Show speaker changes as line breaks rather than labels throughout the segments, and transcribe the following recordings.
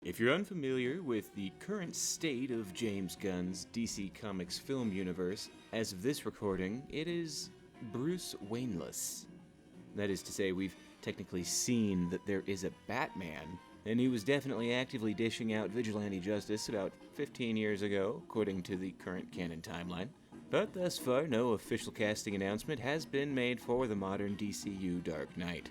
If you're unfamiliar with the current state of James Gunn's DC Comics film universe, as of this recording, it is Bruce Wayne-less. That is to say, we've technically seen that there is a Batman, and he was definitely actively dishing out vigilante justice about 15 years ago, according to the current canon timeline. But thus far, no official casting announcement has been made for the modern DCU Dark Knight.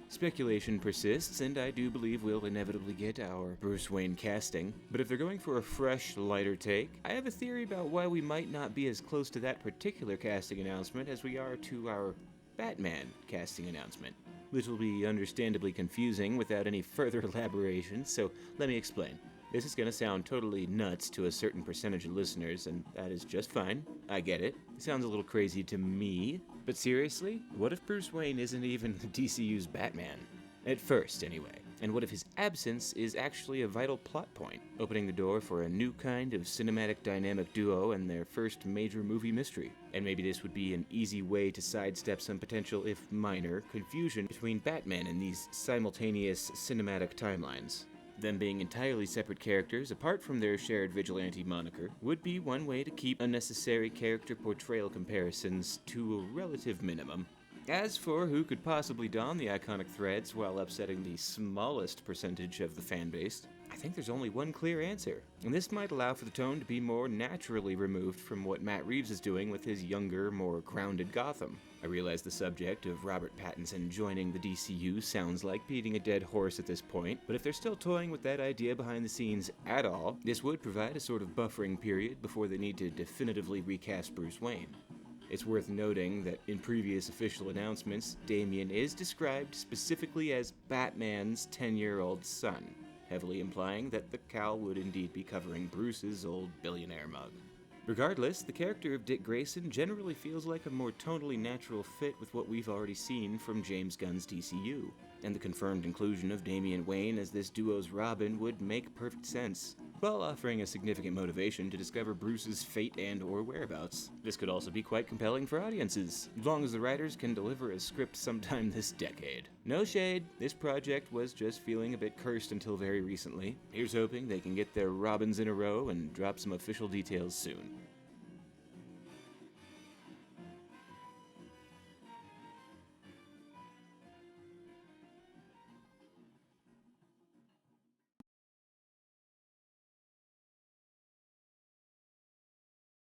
Speculation persists, and I do believe we'll inevitably get our Bruce Wayne casting, but if they're going for a fresh, lighter take, I have a theory about why we might not be as close to that particular casting announcement as we are to our Batman casting announcement. This will be understandably confusing without any further elaboration, so let me explain. This is going to sound totally nuts to a certain percentage of listeners, and that is just fine. I get it. It sounds a little crazy to me. But seriously, what if Bruce Wayne isn't even DCU's Batman? At first, anyway. And what if his absence is actually a vital plot point, opening the door for a new kind of cinematic dynamic duo and their first major movie mystery? And maybe this would be an easy way to sidestep some potential, if minor, confusion between Batman and these simultaneous cinematic timelines. Them being entirely separate characters, apart from their shared vigilante moniker, would be one way to keep unnecessary character portrayal comparisons to a relative minimum. As for who could possibly don the iconic threads while upsetting the smallest percentage of the fanbase, I think there's only one clear answer, and this might allow for the tone to be more naturally removed from what Matt Reeves is doing with his younger, more grounded Gotham. I realize the subject of Robert Pattinson joining the DCU sounds like beating a dead horse at this point, but if they're still toying with that idea behind the scenes at all, this would provide a sort of buffering period before they need to definitively recast Bruce Wayne. It's worth noting that in previous official announcements, Damian is described specifically as Batman's 10-year-old son, heavily implying that the cowl would indeed be covering Bruce's old billionaire mug. Regardless, the character of Dick Grayson generally feels like a more tonally natural fit with what we've already seen from James Gunn's DCU, and the confirmed inclusion of Damian Wayne as this duo's Robin would make perfect sense, while offering a significant motivation to discover Bruce's fate and/or whereabouts. This could also be quite compelling for audiences, as long as the writers can deliver a script sometime this decade. No shade, this project was just feeling a bit cursed until very recently. Here's hoping they can get their Robins in a row and drop some official details soon.